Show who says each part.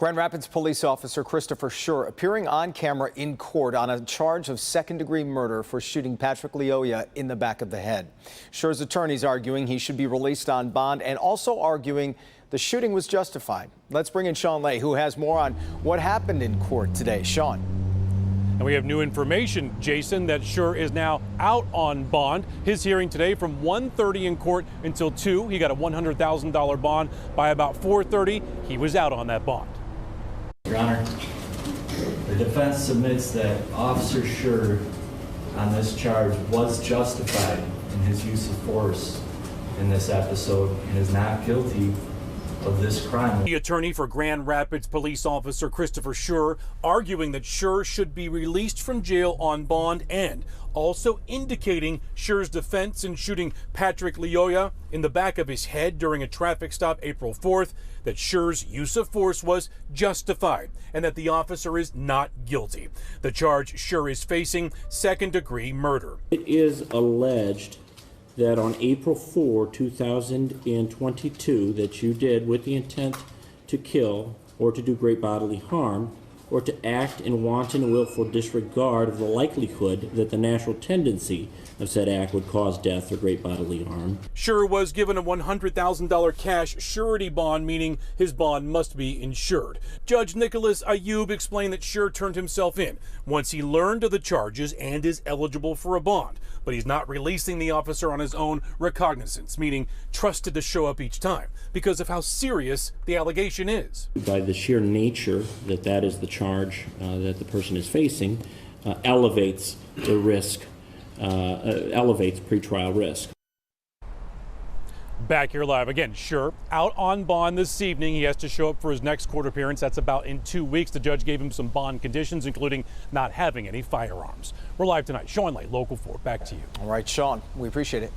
Speaker 1: Grand Rapids police officer Christopher Schurr appearing on camera in court on a charge of second-degree murder for shooting Patrick Lyoya in the back of the head. Schurr's attorneys arguing he should be released on bond and also arguing the shooting was justified. Let's bring in Sean Lay, who has more on what happened in court today. Sean.
Speaker 2: And we have new information, Jason, that Schurr is now out on bond. His hearing today from 1:30 in court until 2. He got a $100,000 bond. By about 4:30, he was out on that bond.
Speaker 3: Your Honor, the defense submits that Officer Schurr on this charge was justified in his use of force in this episode and is not guilty of this crime.
Speaker 2: The attorney for Grand Rapids police officer Christopher Schurr arguing that Schurr should be released from jail on bond and also indicating Schurr's defense in shooting Patrick Lyoya in the back of his head during a traffic stop April 4th, that Schurr's use of force was justified and that the officer is not guilty. The charge Schurr is facing, second-degree murder.
Speaker 4: It is alleged that on April 4, 2022, that you did with the intent to kill or to do great bodily harm or to act in wanton and willful disregard of the likelihood that the natural tendency of said act would cause death or great bodily harm.
Speaker 2: Schurr was given a $100,000 cash surety bond, meaning his bond must be insured. Judge Nicholas Ayub explained that Schurr turned himself in once he learned of the charges and is eligible for a bond, but he's not releasing the officer on his own recognizance, meaning trusted to show up each time because of how serious the allegation is.
Speaker 4: By the sheer nature that that is the charge that the person is facing, elevates the risk, elevates pretrial risk.
Speaker 2: Back here live again, Schurr out on bond this evening. He has to show up for his next court appearance. That's about in 2 weeks. The judge gave him some bond conditions, including not having any firearms. We're live tonight. Sean Lay, Local 4. Back to you.
Speaker 1: All right, Sean, we appreciate it.